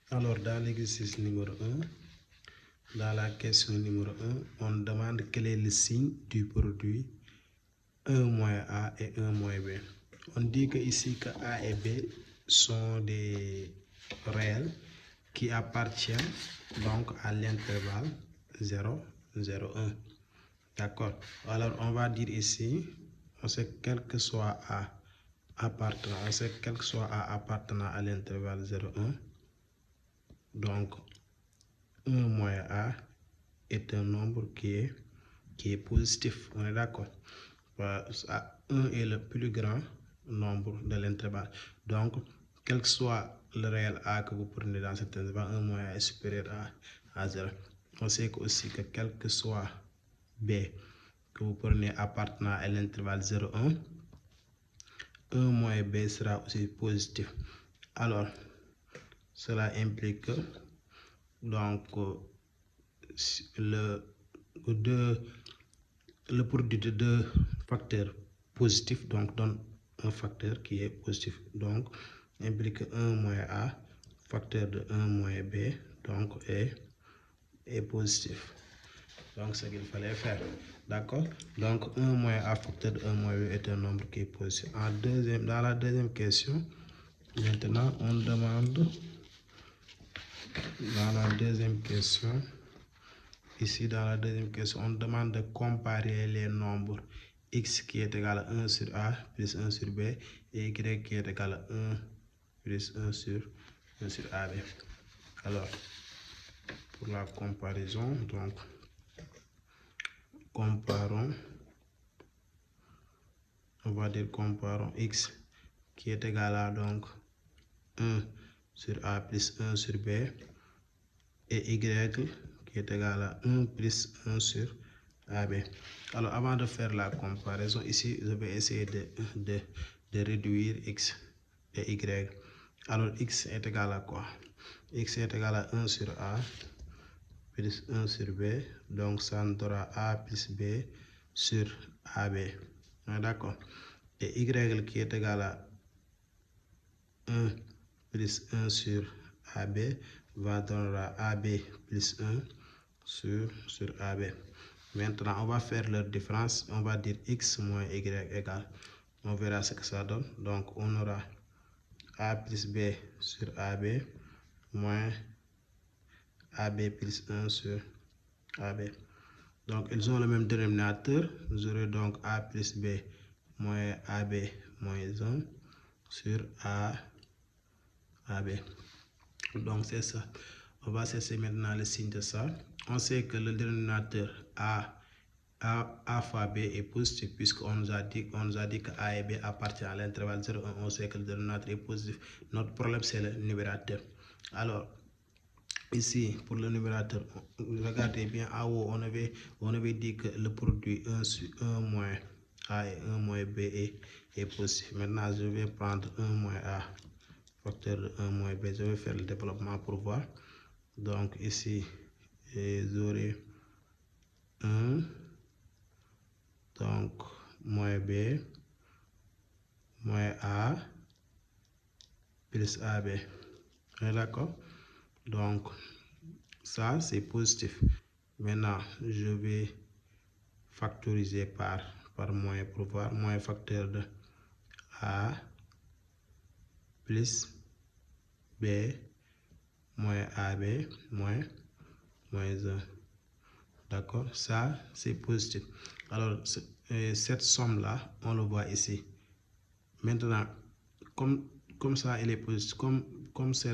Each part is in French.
Alors, dans l'exercice numéro 1, dans la question numéro 1, on demande quel est le signe du produit 1 moins A et 1 moins B. On dit que ici que A et B sont des réels qui appartiennent donc à l'intervalle 0, 0, 1. D'accord. Alors, on va dire ici, on sait quel que soit A appartenant à l'intervalle 0, 1. Donc, 1 moins A est un nombre qui est positif. On est d'accord. 1 est le plus grand nombre de l'intervalle. Donc, quel que soit le réel A que vous prenez dans cet intervalle, 1 moins A est supérieur à 0. On sait aussi que quel que soit B que vous prenez appartenant à l'intervalle 0, 1, 1 moins B sera aussi positif. Alors, cela implique que donc le produit de deux facteurs positifs donc donne un facteur qui est positif. Donc, implique 1 moins A, facteur de 1 moins B, donc est positif. Donc, ce qu'il fallait faire. D'accord? Donc, 1 moins A, facteur de 1 moins B est un nombre qui est positif. Dans la deuxième question, maintenant, on demande, dans la deuxième question, ici, dans la deuxième question, on demande de comparer les nombres x qui est égal à 1 sur A plus 1 sur B et y qui est égal à 1 plus 1 sur AB. Alors, pour la comparaison, donc, comparons x qui est égal à donc 1 sur A plus 1 sur B et y qui est égal à 1 plus 1 sur AB. Alors, avant de faire la comparaison, ici, je vais essayer de réduire x et y. Alors, x est égal à quoi? X est égal à 1 sur A plus 1 sur B. Donc, ça nous donnera A plus B sur AB. D'accord? Et y qui est égal à 1 plus 1 sur AB va donner AB plus 1 sur AB. Maintenant, on va faire leur différence. On va dire x moins y égale. On verra ce que ça donne. Donc, on aura A plus B sur AB moins AB plus 1 sur AB. Donc, ils ont le même dénominateur. Vous aurez donc A plus B moins AB moins 1 sur AB. Donc, c'est ça. On va chercher maintenant le signe de ça. On sait que le dénominateur A fois B est positif puisqu'on nous a dit que A et B appartiennent à l'intervalle 0, 1. On sait que le dénominateur est positif. Notre problème, c'est le numérateur. Alors, ici, pour le numérateur, regardez bien en haut, on avait dit que le produit 1 moins A et 1 moins B est positif. Maintenant, je vais prendre 1 moins A, facteur de 1 moins B. Je vais faire le développement pour voir. Donc, ici, j'aurai 1, donc, moins B, moins A, plus AB. D'accord? Donc, ça, c'est positif. Maintenant, je vais factoriser par moins pour voir. Moins facteur de A plus B moins AB moins 1. D'accord? Ça, c'est positif. Alors, cette somme-là, on le voit ici. Maintenant, comme ça, il est positif. Comme ce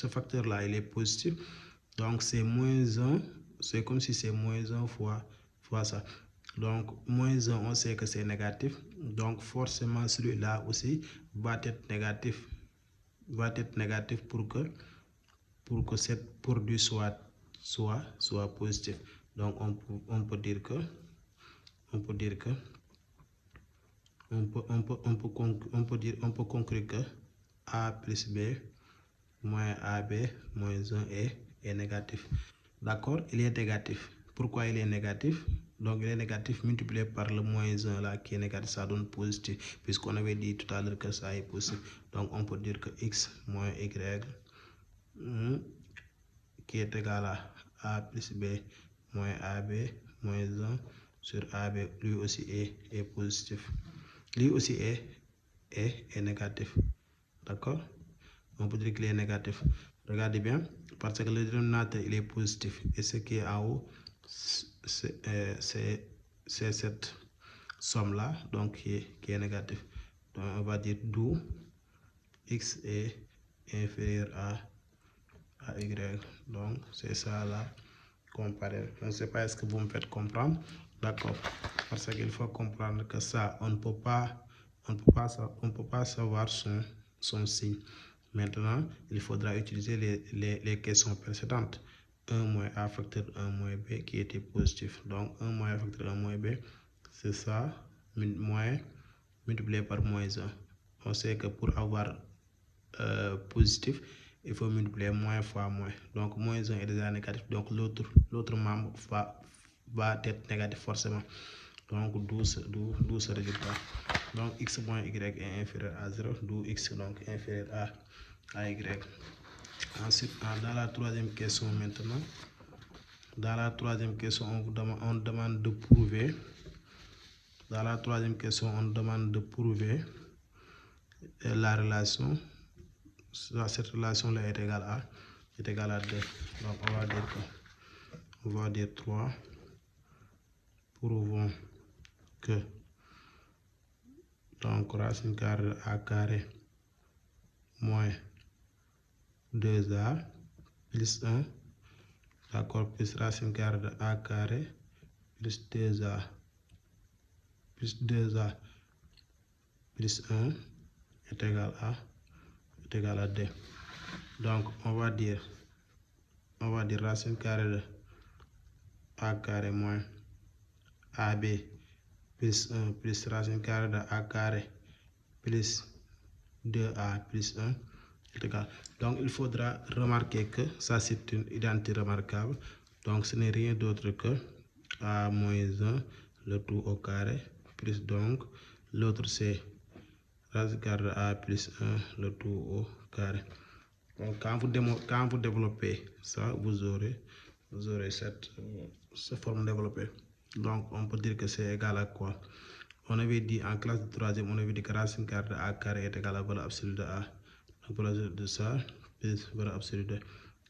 facteur-là, il est positif. Donc, c'est moins 1. C'est comme si c'est moins 1 fois ça. Donc, moins 1, on sait que c'est négatif. Donc, forcément, celui-là aussi va être négatif. Pour que ce produit soit positif. Donc, on peut conclure que A plus B moins AB moins 1 est négatif. D'accord? Il est négatif. Pourquoi il est négatif? Donc il est négatif multiplié par le moins 1 là qui est négatif, ça donne positif, puisqu'on avait dit tout à l'heure que ça est positif. Donc on peut dire que x moins y qui est égal à a plus b moins ab moins 1 sur ab, lui aussi est positif. Lui aussi est négatif. D'accord? On peut dire qu'il est négatif. Regardez bien, parce que le dénominateur il est positif et ce qui est en haut, c'est cette somme là donc qui est négatif. Donc on va dire d'où x est inférieur à y. Donc c'est ça là comparer. Je ne sais pas est-ce que vous me faites comprendre. D'accord? Parce qu'il faut comprendre que ça on ne peut pas savoir son signe. Maintenant, il faudra utiliser les questions précédentes. 1 moins a facteur 1 moins b qui était positif. Donc 1 moins a facteur 1 moins b, c'est ça, moins multiplié par moins 1. On sait que pour avoir positif, il faut multiplier moins fois moins. Donc moins 1 est déjà négatif. Donc l'autre membre va être négatif forcément. Donc d'où ce résultat. Donc x moins y est inférieur à 0, d'où x donc inférieur à y. Ensuite, dans la troisième question maintenant, on demande de prouver. Dans la troisième question, on demande de prouver la relation. Cette relation-là est égale à 2. Donc on va dire 3. Prouvons que donc racine carrée de a carré moins 2a plus 1, d'accord, plus racine carrée de a carré plus 2a plus 2a plus 1 est égal à 2. Donc on va dire racine carrée de a carré moins ab plus 1 plus racine carrée de a carré plus 2a plus 1 est égal. Donc il faudra remarquer que ça c'est une identité remarquable. Donc ce n'est rien d'autre que a moins 1 le tout au carré plus donc l'autre c'est racine carrée de a plus 1 le tout au carré. Donc quand vous développez ça, vous aurez cette forme développée. Donc on peut dire que c'est égal à quoi? On avait dit en classe de troisième, on avait dit que racine carrée de a carré est égal à valeur absolue de a. Donc valeur de ça plus valeur absolue de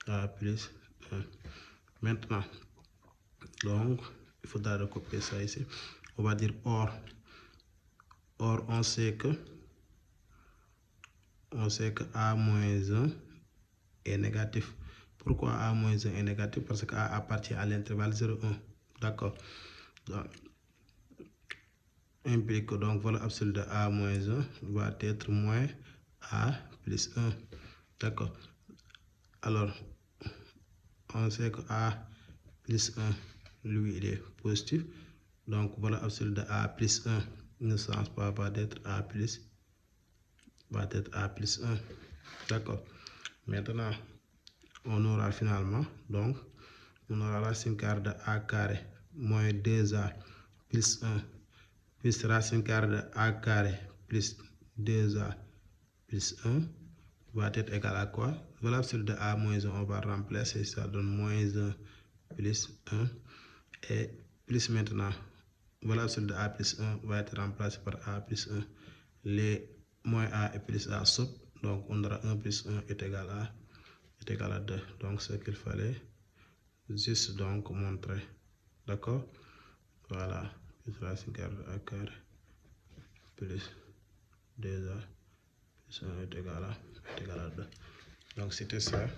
a plus 1. Maintenant, donc il faudra recopier ça ici. On va dire or on sait que a moins 1 est négatif. Pourquoi a moins 1 est négatif? Parce que a appartient à l'intervalle 0,1. D'accord. Donc implique que donc valeur absolue de a moins 1 va être moins a plus 1. D'accord. Alors on sait que a plus 1 lui il est positif. Donc valeur absolue de a plus 1 ne change pas, va être a plus 1. D'accord. Maintenant on aura finalement donc on aura racine carrée de a carré moins 2a plus 1 plus racine carrée de a carré plus 2a plus 1 va être égal à quoi? Valeur absolue de a moins 1, on va remplacer, ça donne moins 1 plus 1 et plus maintenant valeur absolue de a plus 1 va être remplacé par a plus 1. Les moins a et plus a sautent, donc on aura 1 plus 1 est égal à 2. Donc ce qu'il fallait juste donc montrer. D'accord? Voilà. Plus racine carrée de a carré plus 2a plus 1 est égal à 2. Donc c'était ça.